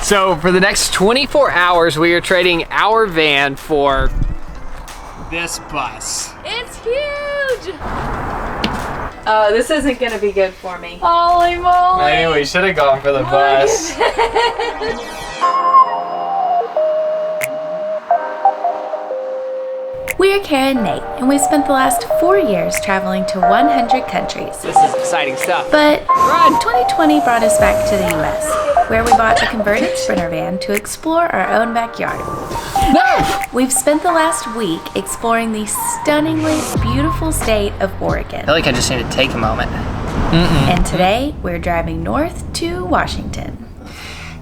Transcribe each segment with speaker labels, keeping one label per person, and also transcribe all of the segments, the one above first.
Speaker 1: So for the next 24 hours, we are trading our van for this bus.
Speaker 2: It's huge! Oh, this isn't gonna be good for me. Holy moly!
Speaker 1: Maybe we should have gone for the bus.
Speaker 3: We are Kara and Nate, and we've spent the last 4 years traveling to 100 countries.
Speaker 1: This is exciting stuff.
Speaker 3: But 2020 brought us back to the US, where we bought a converted Sprinter van to explore our own backyard.
Speaker 1: No!
Speaker 3: We've spent the last week exploring the stunningly beautiful state of Oregon.
Speaker 1: I feel like I just need to take a moment.
Speaker 3: And today, we're driving north to Washington.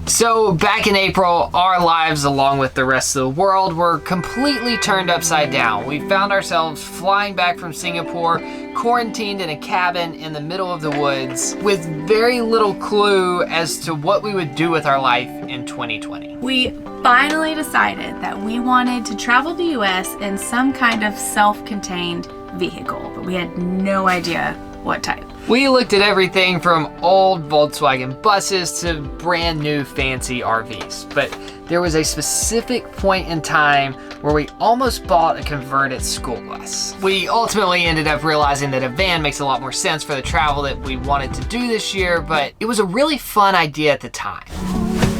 Speaker 1: So back in April, our lives, along with the rest of the world, were completely turned upside down. We found ourselves flying back from Singapore, quarantined in a cabin in the middle of the woods, with very little clue as to what we would do with our life in 2020.
Speaker 3: We finally decided that we wanted to travel the US in some kind of self-contained vehicle, but we had no idea what type.
Speaker 1: We looked at everything from old Volkswagen buses to brand new fancy RVs, but there was a specific point in time where we almost bought a converted school bus. We ultimately ended up realizing that a van makes a lot more sense for the travel that we wanted to do this year, but it was a really fun idea at the time.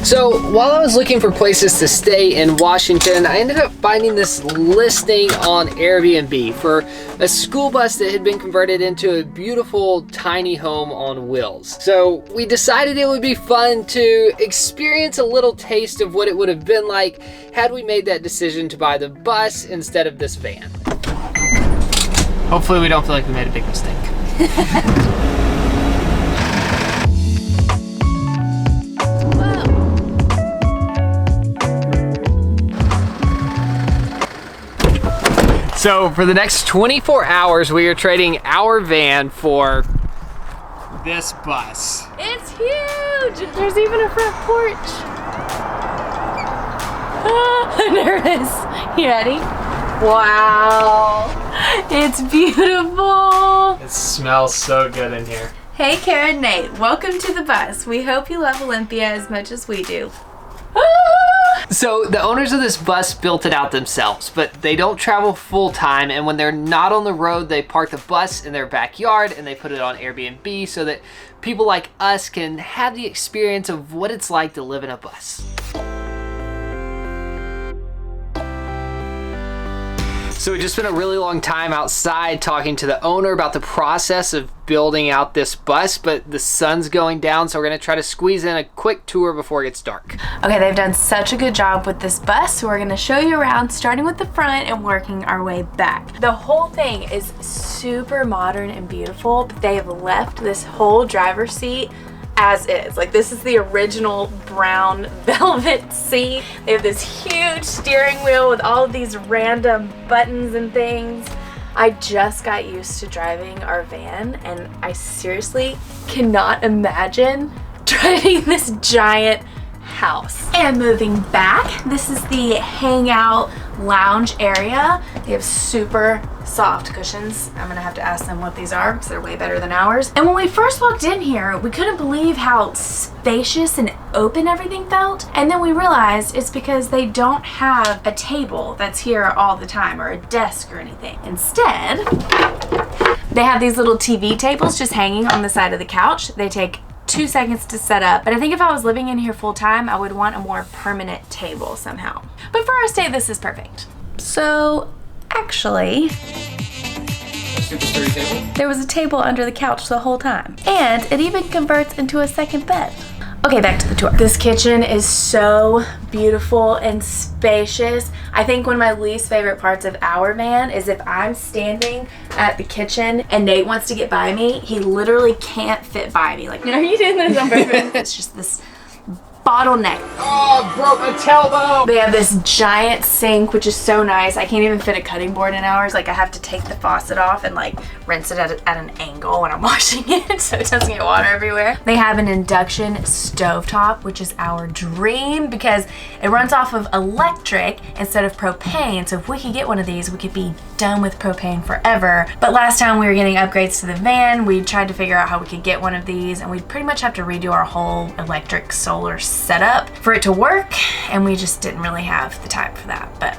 Speaker 1: So while I was looking for places to stay in Washington, I ended up finding this listing on Airbnb for a school bus that had been converted into a beautiful tiny home on wheels. So we decided it would be fun to experience a little taste of what it would have been like had we made that decision to buy the bus instead of this van. Hopefully we don't feel like we made a big mistake. So for the next 24 hours, we are trading our van for this bus.
Speaker 2: It's huge! There's even a front porch. I'm nervous. You ready? Wow. It's beautiful.
Speaker 1: It smells so good in here.
Speaker 3: Hey, Kara and Nate, welcome to the bus. We hope you love Olympia as much as we do.
Speaker 1: So the owners of this bus built it out themselves, but they don't travel full time, and when they're not on the road, they park the bus in their backyard and they put it on Airbnb so that people like us can have the experience of what it's like to live in a bus. So we just spent a really long time outside talking to the owner about the process of building out this bus, but the sun's going down, so we're gonna try to squeeze in a quick tour before it gets dark.
Speaker 3: Okay, they've done such a good job with this bus, so we're gonna show you around, starting with the front and working our way back. The whole thing is super modern and beautiful, but they have left this whole driver's seat as is. Like, this is the original brown velvet seat. They have this huge steering wheel with all of these random buttons and things. I just got used to driving our van, and I seriously cannot imagine driving this giant house. And moving back, this is the hangout lounge area. They have super soft cushions. I'm gonna have to ask them what these are because they're way better than ours. And when we first walked in here, we couldn't believe how spacious and open everything felt. And then we realized it's because they don't have a table that's here all the time or a desk or anything. Instead, they have these little TV tables just hanging on the side of the couch. They take 2 seconds to set up, but I think if I was living in here full time, I would want a more permanent table somehow. But for our stay, this is perfect. So, actually, there was a table under the couch the whole time. And it even converts into a second bed. Okay, back to the tour. This kitchen is so beautiful and spacious. I think one of my least favorite parts of our van is if I'm standing at the kitchen and Nate wants to get by me, he literally can't fit by me. Like, are you doing this on purpose? It's just this bottleneck.
Speaker 1: Oh, broke my tailbone!
Speaker 3: They have this giant sink, which is so nice. I can't even fit a cutting board in ours. Like, I have to take the faucet off and like rinse it at an angle when I'm washing it so it doesn't get water everywhere. They have an induction stovetop, which is our dream because it runs off of electric instead of propane. So if we could get one of these, we could be done with propane forever. But last time we were getting upgrades to the van, we tried to figure out how we could get one of these, and we'd pretty much have to redo our whole electric solar system set up for it to work, and we just didn't really have the time for that, but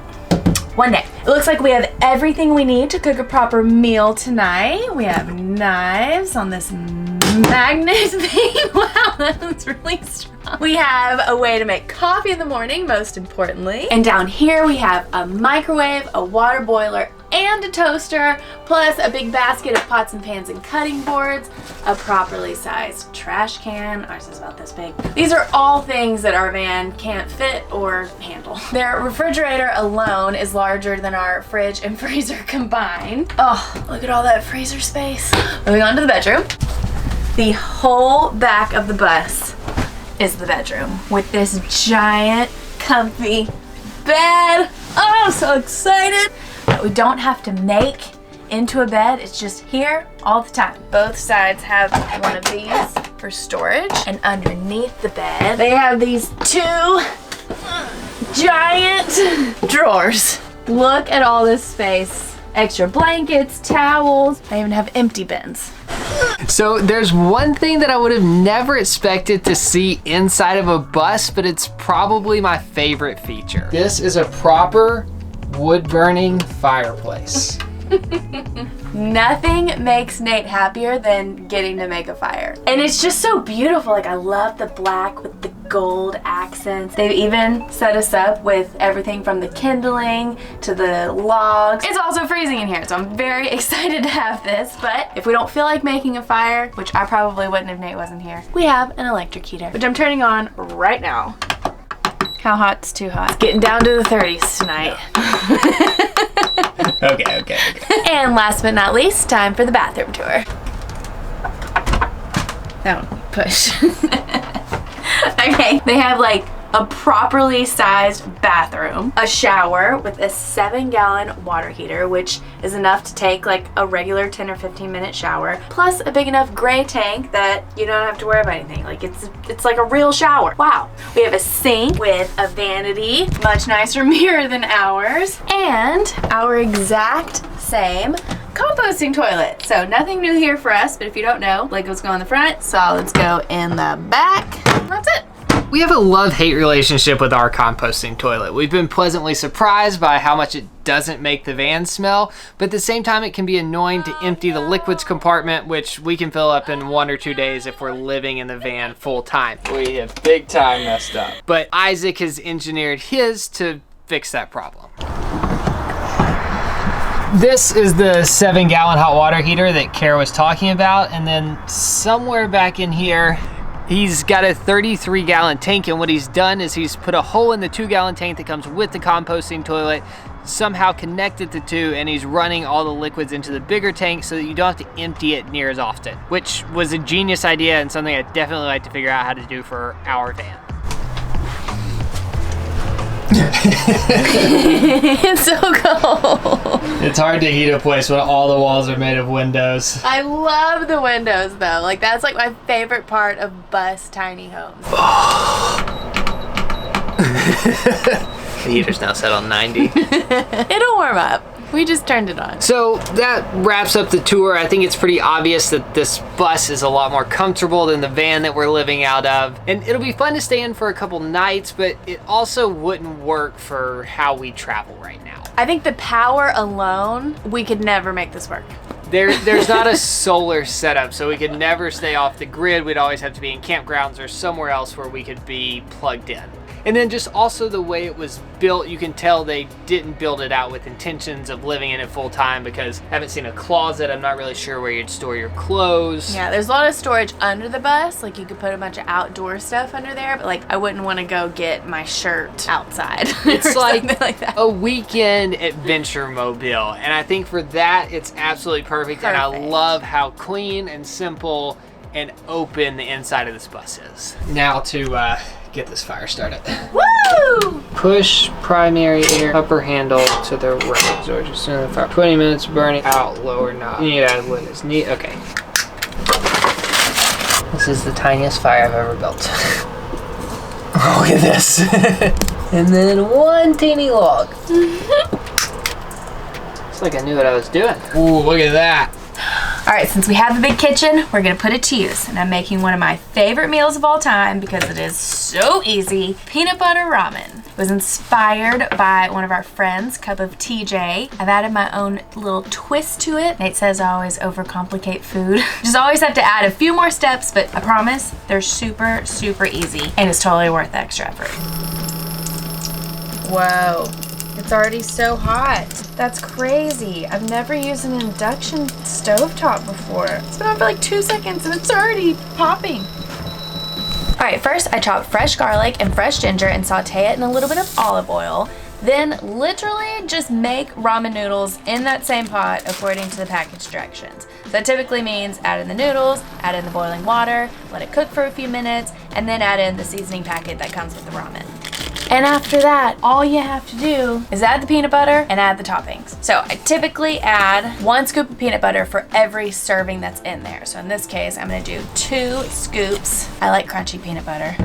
Speaker 3: one day. It looks like we have everything we need to cook a proper meal tonight. We have knives on this magnet thing. Wow, that's really strong. We have a way to make coffee in the morning, most importantly. And down here we have a microwave, a water boiler, and a toaster, plus a big basket of pots and pans and cutting boards, a properly sized trash can. Ours is about this big. These are all things that our van can't fit or handle. Their refrigerator alone is larger than our fridge and freezer combined. Oh, look at all that freezer space. Moving on to the bedroom. The whole back of the bus is the bedroom with this giant, comfy bed. Oh, I'm so excited. That we don't have to make into a bed. It's just here all the time. Both sides have one of these for storage, and underneath the bed they have these two giant drawers. Look at all this space. Extra blankets, towels. I even have empty bins.
Speaker 1: So there's one thing that I would have never expected to see inside of a bus, but it's probably my favorite feature. This is a proper wood-burning fireplace.
Speaker 3: Nothing makes Nate happier than getting to make a fire. And it's just so beautiful. Like, I love the black with the gold accents. They've even set us up with everything from the kindling to the logs. It's also freezing in here, so I'm very excited to have this. But if we don't feel like making a fire, which I probably wouldn't if Nate wasn't here, we have an electric heater, which I'm turning on right now. How hot's too hot? It's getting down to the 30s tonight.
Speaker 1: Okay.
Speaker 3: And last but not least, time for the bathroom tour. That one, push. Okay, they have like a properly sized bathroom, a shower with a 7-gallon water heater, which is enough to take like a regular 10 or 15 minute shower, plus a big enough gray tank that you don't have to worry about anything. Like it's like a real shower. Wow. We have a sink with a vanity, much nicer mirror than ours, and our exact same composting toilet. So nothing new here for us, but if you don't know, Legos go in the front, solids go in the back. That's it.
Speaker 1: We have a love-hate relationship with our composting toilet. We've been pleasantly surprised by how much it doesn't make the van smell, but at the same time it can be annoying to empty the liquids compartment, which we can fill up in 1 or 2 days if we're living in the van full time.
Speaker 4: We have big time messed up.
Speaker 1: But Isaac has engineered his to fix that problem. This is the 7-gallon hot water heater that Kara was talking about, and then somewhere back in here he's got a 33-gallon tank, and what he's done is he's put a hole in the 2-gallon tank that comes with the composting toilet, somehow connected the two, and he's running all the liquids into the bigger tank so that you don't have to empty it near as often, which was a genius idea and something I'd definitely like to figure out how to do for our van.
Speaker 3: It's so cold.
Speaker 1: It's hard to heat a place when all the walls are made of windows.
Speaker 3: I love the windows though. Like, that's like my favorite part of bus tiny homes.
Speaker 1: The heater's now set on 90.
Speaker 3: It'll warm up. We just turned it on.
Speaker 1: So that wraps up the tour. I think it's pretty obvious that this bus is a lot more comfortable than the van that we're living out of. And it'll be fun to stay in for a couple nights, but it also wouldn't work for how we travel right now.
Speaker 3: I think the power alone, we could never make this work.
Speaker 1: There's not a solar setup, so we could never stay off the grid. We'd always have to be in campgrounds or somewhere else where we could be plugged in. And then just also the way it was built, you can tell they didn't build it out with intentions of living in it full time, because I haven't seen a closet. I'm not really sure where you'd store your clothes.
Speaker 3: Yeah, there's a lot of storage under the bus. Like, you could put a bunch of outdoor stuff under there, but like, I wouldn't want to go get my shirt outside.
Speaker 1: It's like
Speaker 3: that.
Speaker 1: a weekend adventure mobile. And I think for that, it's absolutely perfect. And I love how clean and simple and open the inside of this bus is. Now to get this fire started.
Speaker 3: Woo!
Speaker 1: Push primary air upper handle to the right. So just in the fire. 20 minutes burning out lower knob. You need to add wood as neat. Okay. This is the tiniest fire I've ever built. Look at this. And then one teeny log. It's like I knew what I was doing. Ooh, look at that.
Speaker 3: All right, since we have a big kitchen, we're gonna put it to use. And I'm making one of my favorite meals of all time because it is so easy, peanut butter ramen. It was inspired by one of our friends, Cup of TJ. I've added my own little twist to it. Nate says I always overcomplicate food. Just always have to add a few more steps, but I promise they're super, super easy and it's totally worth the extra effort. Whoa, it's already so hot. That's crazy. I've never used an induction stovetop before. It's been on for like 2 seconds and it's already popping. All right, first I chop fresh garlic and fresh ginger and saute it in a little bit of olive oil. Then literally just make ramen noodles in that same pot according to the package directions. So that typically means add in the noodles, add in the boiling water, let it cook for a few minutes, and then add in the seasoning packet that comes with the ramen. And after that, all you have to do is add the peanut butter and add the toppings. So I typically add 1 scoop of peanut butter for every serving that's in there. So in this case, I'm gonna do 2 scoops. I like crunchy peanut butter.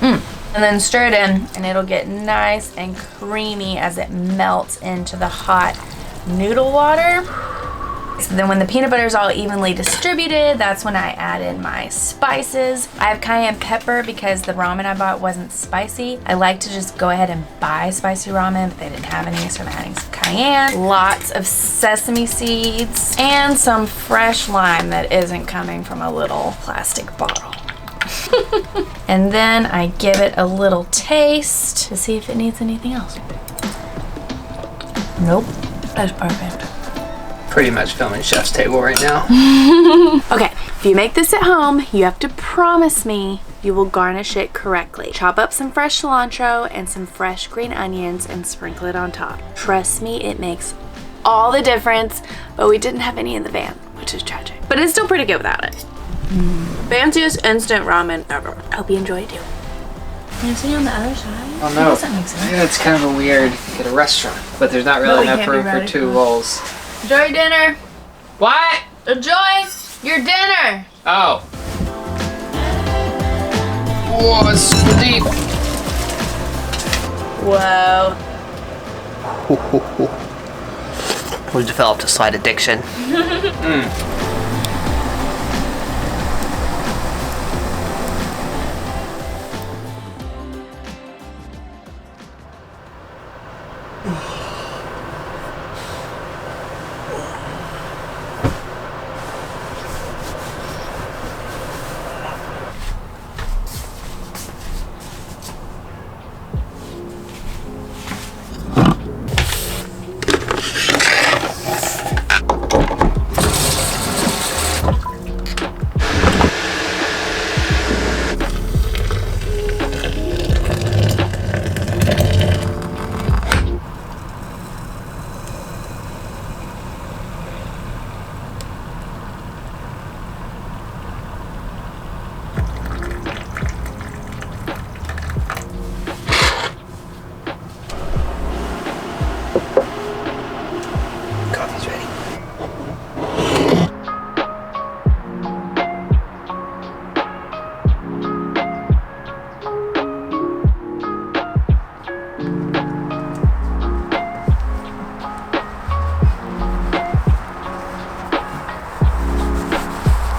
Speaker 3: And then stir it in and it'll get nice and creamy as it melts into the hot noodle water. So then when the peanut butter is all evenly distributed, that's when I add in my spices. I have cayenne pepper because the ramen I bought wasn't spicy. I like to just go ahead and buy spicy ramen, but they didn't have any, so I'm adding some cayenne. Lots of sesame seeds and some fresh lime that isn't coming from a little plastic bottle. And then I give it a little taste to see if it needs anything else. Nope, that's perfect.
Speaker 1: Pretty much filming Chef's Table right now.
Speaker 3: Okay, if you make this at home, you have to promise me you will garnish it correctly. Chop up some fresh cilantro and some fresh green onions and sprinkle it on top. Trust me, it makes all the difference, but we didn't have any in the van, which is tragic. But it's still pretty good without it. Fanciest instant ramen ever. Hope you enjoy it too. Can you see on the other side?
Speaker 1: Oh no.
Speaker 3: Does that make sense?
Speaker 1: Yeah, it's kind of a weird at a restaurant, but there's not really enough room for 2 bowls.
Speaker 3: Enjoy dinner.
Speaker 1: What?
Speaker 3: Enjoy your dinner.
Speaker 1: Oh. Whoa, it's super deep.
Speaker 3: Whoa.
Speaker 1: We've developed a slight addiction.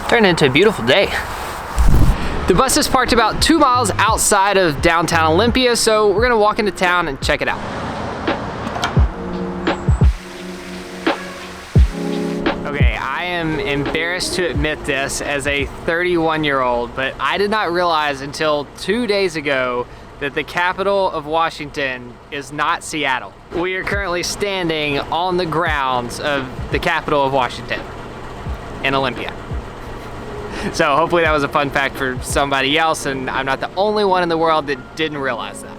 Speaker 1: Turned into a beautiful day. The bus is parked about 2 miles outside of downtown Olympia, so we're gonna walk into town and check it out. Okay, I am embarrassed to admit this as a 31-year-old, but I did not realize until 2 days ago that the capital of Washington is not Seattle. We are currently standing on the grounds of the capital of Washington in Olympia. So hopefully that was a fun fact for somebody else, and I'm not the only one in the world that didn't realize that.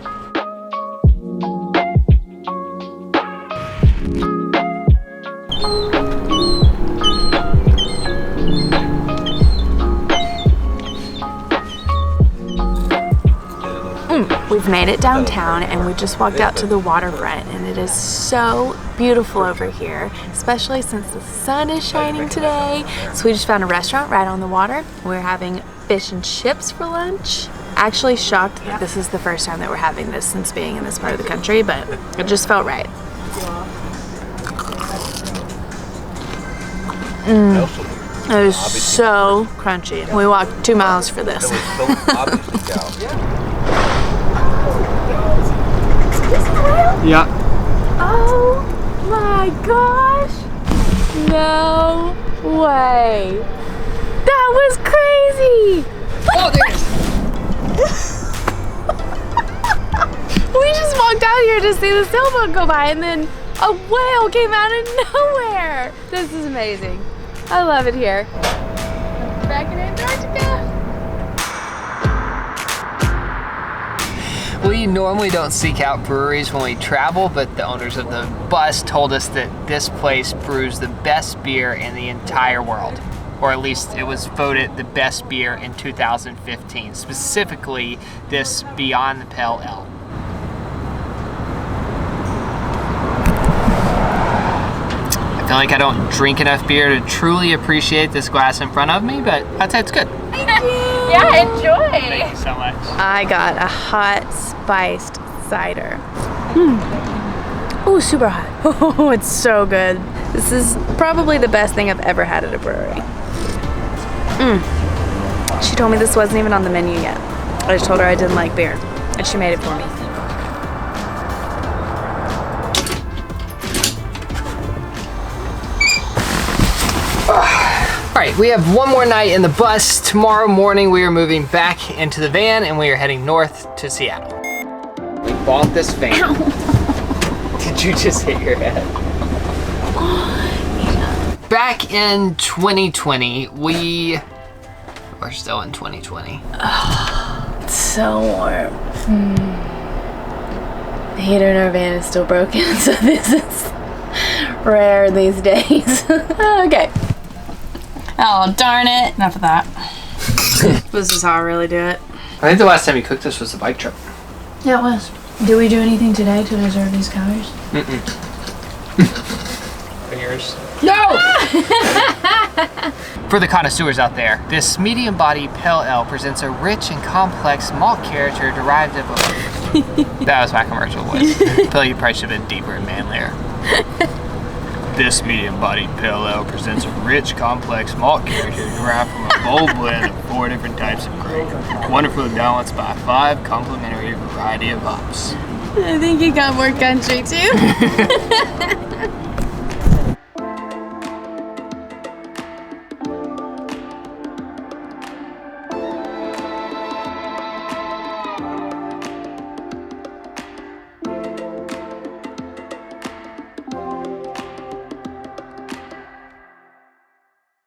Speaker 3: We've made it downtown and we just walked out to the waterfront, and it is so beautiful over here, especially since the sun is shining today. So we just found a restaurant right on the water. We're having fish and chips for lunch. Actually shocked that this is the first time that we're having this since being in this part of the country, but it just felt right. It is so crunchy. We walked 2 miles for this.
Speaker 1: Yeah.
Speaker 3: Oh my gosh. No way. That was crazy.
Speaker 1: Oh, there it is.
Speaker 3: We just walked out here to see the sailboat go by and then a whale came out of nowhere. This is amazing. I love it here. Back in Antarctica.
Speaker 1: We normally don't seek out breweries when we travel, but the owners of the bus told us that this place brews the best beer in the entire world. Or at least it was voted the best beer in 2015, specifically this Beyond the Pale Ale. I feel like I don't drink enough beer to truly appreciate this glass in front of me, but I'd say it's good.
Speaker 3: Yeah, enjoy.
Speaker 1: Thank you so much.
Speaker 3: I got a hot spiced cider. Oh, super hot. Oh, it's so good. This is probably the best thing I've ever had at a brewery. She told me this wasn't even on the menu yet. I just told her I didn't like beer, and she made it for me.
Speaker 1: All right, we have one more night in the bus. Tomorrow morning, we are moving back into the van and we are heading north to Seattle. We bought this van. Ow. Did you just hit your head? Back in 2020, we're still in 2020.
Speaker 3: It's so warm. The heater in our van is still broken, so this is rare these days. Okay. Oh, darn it. Enough of that. This is how I really do it.
Speaker 1: I think the last time you cooked this was the bike trip.
Speaker 3: Yeah, it was. Did we do anything today to deserve these calories?
Speaker 1: Yours. No! For the connoisseurs out there, this medium-bodied pale ale presents a rich and complex malt character derived of a... That was my commercial voice. I feel like you probably should have been deeper and manlier. This medium-bodied pale ale presents a rich, complex malt character derived from a bold blend of 4 different types of grain, wonderfully balanced by 5 complementary variety of hops.
Speaker 3: I think you got more country too.